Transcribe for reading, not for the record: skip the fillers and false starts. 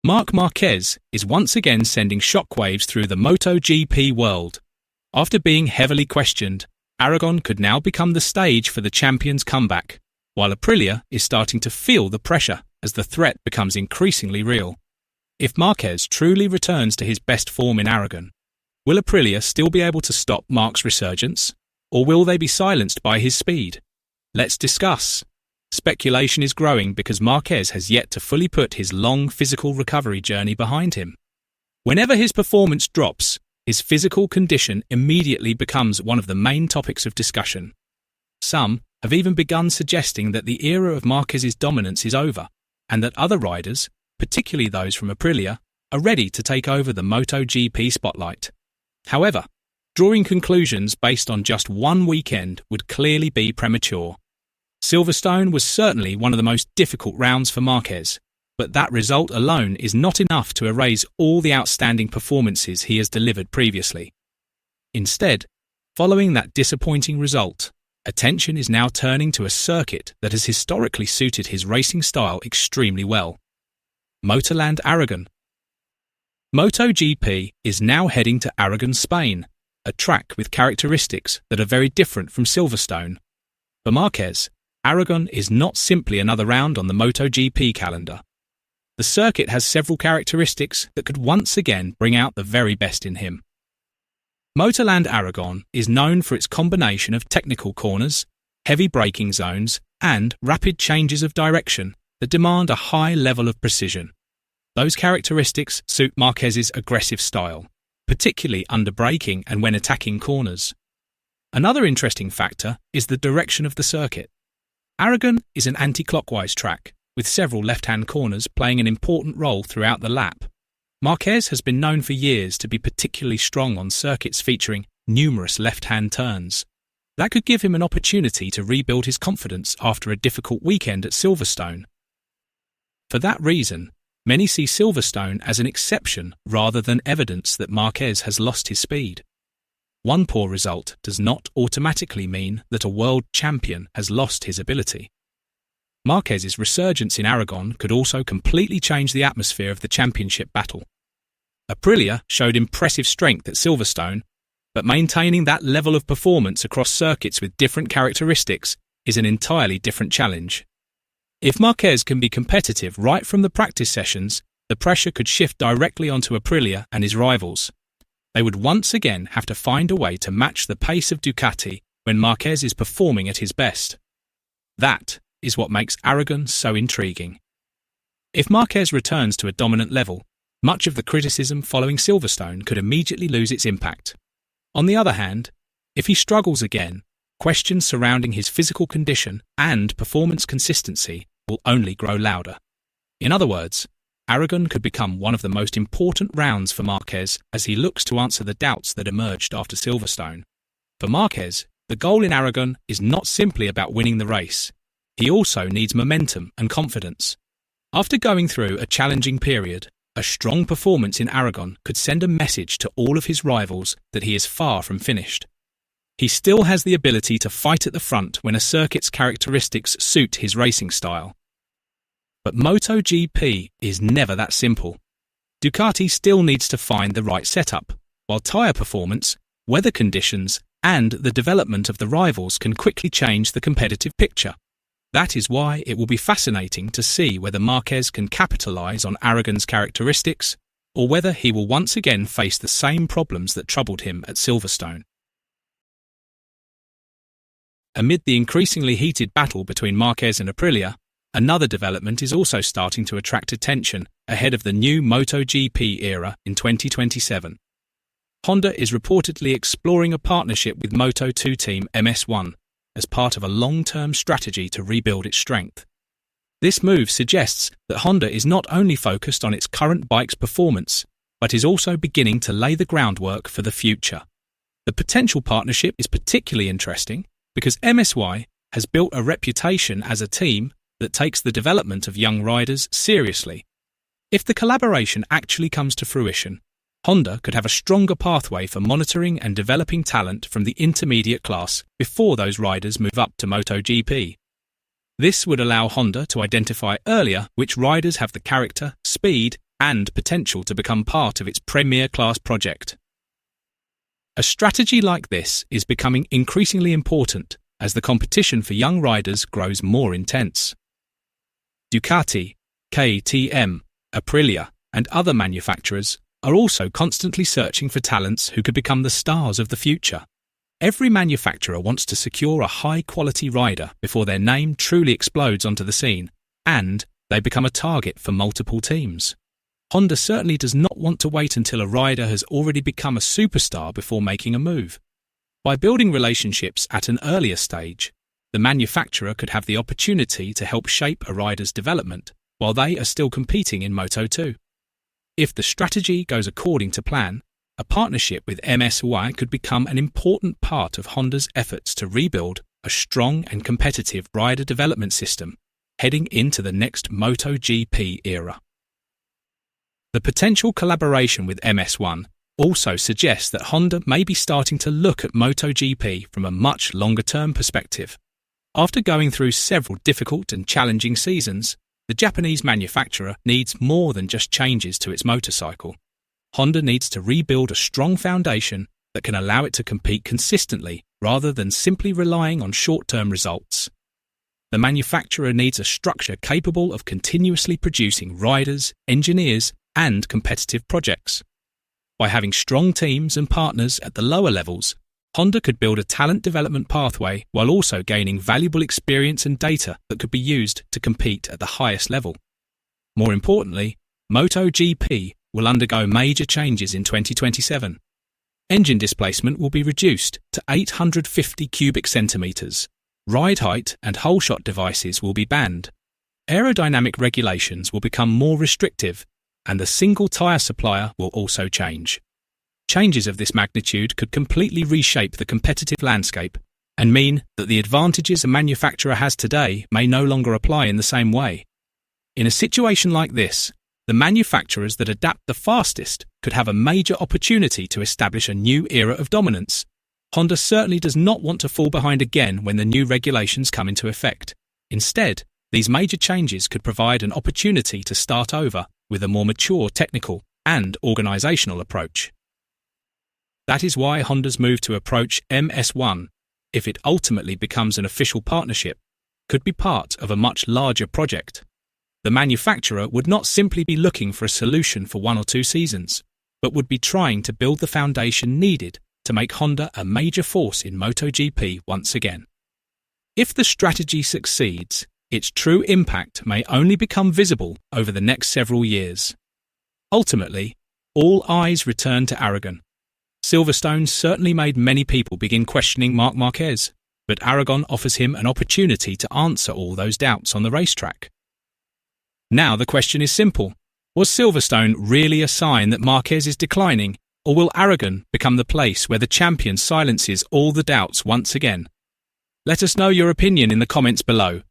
Marc Márquez is once again sending shockwaves through the MotoGP world. After being heavily questioned, Aragon could now become the stage for the champion's comeback, while Aprilia is starting to feel the pressure as the threat becomes increasingly real. If Marquez truly returns to his best form in Aragon, will Aprilia still be able to stop Marc's resurgence, or will they be silenced by his speed? Let's discuss. Speculation is growing because Marquez has yet to fully put his long physical recovery journey behind him. Whenever his performance drops, his physical condition immediately becomes one of the main topics of discussion. Some have even begun suggesting that the era of Marquez's dominance is over, and that other riders, particularly those from Aprilia, are ready to take over the MotoGP spotlight. However, drawing conclusions based on just one weekend would clearly be premature. Silverstone was certainly one of the most difficult rounds for Marquez, but that result alone is not enough to erase all the outstanding performances he has delivered previously. Instead, following that disappointing result, attention is now turning to a circuit that has historically suited his racing style extremely well. Motorland Aragon. MotoGP is now heading to Aragon, Spain, a track with characteristics that are very different from Silverstone. For Marquez, Aragon is not simply another round on the MotoGP calendar. The circuit has several characteristics that could once again bring out the very best in him. Motorland Aragon is known for its combination of technical corners, heavy braking zones, and rapid changes of direction that demand a high level of precision. Those characteristics suit Marquez's aggressive style, particularly under braking and when attacking corners. Another interesting factor is the direction of the circuit. Aragon is an anti-clockwise track, with several left-hand corners playing an important role throughout the lap. Marquez has been known for years to be particularly strong on circuits featuring numerous left-hand turns. That could give him an opportunity to rebuild his confidence after a difficult weekend at Silverstone. For that reason, many see Silverstone as an exception rather than evidence that Marquez has lost his speed. One poor result does not automatically mean that a world champion has lost his ability. Marquez's resurgence in Aragon could also completely change the atmosphere of the championship battle. Aprilia showed impressive strength at Silverstone, but maintaining that level of performance across circuits with different characteristics is an entirely different challenge. If Marquez can be competitive right from the practice sessions, the pressure could shift directly onto Aprilia and his rivals. They would once again have to find a way to match the pace of Ducati when Marquez is performing at his best. That is what makes Aragon so intriguing. If Marquez returns to a dominant level, much of the criticism following Silverstone could immediately lose its impact. On the other hand, if he struggles again, questions surrounding his physical condition and performance consistency will only grow louder. In other words, Aragon could become one of the most important rounds for Marquez as he looks to answer the doubts that emerged after Silverstone. For Marquez, the goal in Aragon is not simply about winning the race. He also needs momentum and confidence. After going through a challenging period, a strong performance in Aragon could send a message to all of his rivals that he is far from finished. He still has the ability to fight at the front when a circuit's characteristics suit his racing style. But MotoGP is never that simple. Ducati still needs to find the right setup, while tyre performance, weather conditions, and the development of the rivals can quickly change the competitive picture. That is why it will be fascinating to see whether Marquez can capitalise on Aragon's characteristics, or whether he will once again face the same problems that troubled him at Silverstone. Amid the increasingly heated battle between Marquez and Aprilia, another development is also starting to attract attention ahead of the new MotoGP era in 2027. Honda is reportedly exploring a partnership with Moto2 team MS1 as part of a long-term strategy to rebuild its strength. This move suggests that Honda is not only focused on its current bike's performance, but is also beginning to lay the groundwork for the future. The potential partnership is particularly interesting because MSY has built a reputation as a team that takes the development of young riders seriously. If the collaboration actually comes to fruition, Honda could have a stronger pathway for monitoring and developing talent from the intermediate class before those riders move up to MotoGP. This would allow Honda to identify earlier which riders have the character, speed, and potential to become part of its premier class project. A strategy like this is becoming increasingly important as the competition for young riders grows more intense. Ducati, KTM, Aprilia, and other manufacturers are also constantly searching for talents who could become the stars of the future. Every manufacturer wants to secure a high-quality rider before their name truly explodes onto the scene, and they become a target for multiple teams. Honda certainly does not want to wait until a rider has already become a superstar before making a move. By building relationships at an earlier stage, the manufacturer could have the opportunity to help shape a rider's development while they are still competing in Moto2. If the strategy goes according to plan, a partnership with MSY could become an important part of Honda's efforts to rebuild a strong and competitive rider development system heading into the next MotoGP era. The potential collaboration with MS1 also suggests that Honda may be starting to look at MotoGP from a much longer-term perspective. After going through several difficult and challenging seasons, the Japanese manufacturer needs more than just changes to its motorcycle. Honda needs to rebuild a strong foundation that can allow it to compete consistently rather than simply relying on short-term results. The manufacturer needs a structure capable of continuously producing riders, engineers, and competitive projects. By having strong teams and partners at the lower levels, Honda could build a talent development pathway while also gaining valuable experience and data that could be used to compete at the highest level. More importantly, MotoGP will undergo major changes in 2027. Engine displacement will be reduced to 850 cubic centimetres. Ride height and whole shot devices will be banned. Aerodynamic regulations will become more restrictive, and the single tyre supplier will also change. Changes of this magnitude could completely reshape the competitive landscape and mean that the advantages a manufacturer has today may no longer apply in the same way. In a situation like this, the manufacturers that adapt the fastest could have a major opportunity to establish a new era of dominance. Honda certainly does not want to fall behind again when the new regulations come into effect. Instead, these major changes could provide an opportunity to start over with a more mature technical and organisational approach. That is why Honda's move to approach MS1, if it ultimately becomes an official partnership, could be part of a much larger project. The manufacturer would not simply be looking for a solution for 1 or 2 seasons, but would be trying to build the foundation needed to make Honda a major force in MotoGP once again. If the strategy succeeds, its true impact may only become visible over the next several years. Ultimately, all eyes return to Aragon. Silverstone certainly made many people begin questioning Marc Márquez, but Aragon offers him an opportunity to answer all those doubts on the racetrack. Now the question is simple. Was Silverstone really a sign that Marquez is declining, or will Aragon become the place where the champion silences all the doubts once again? Let us know your opinion in the comments below.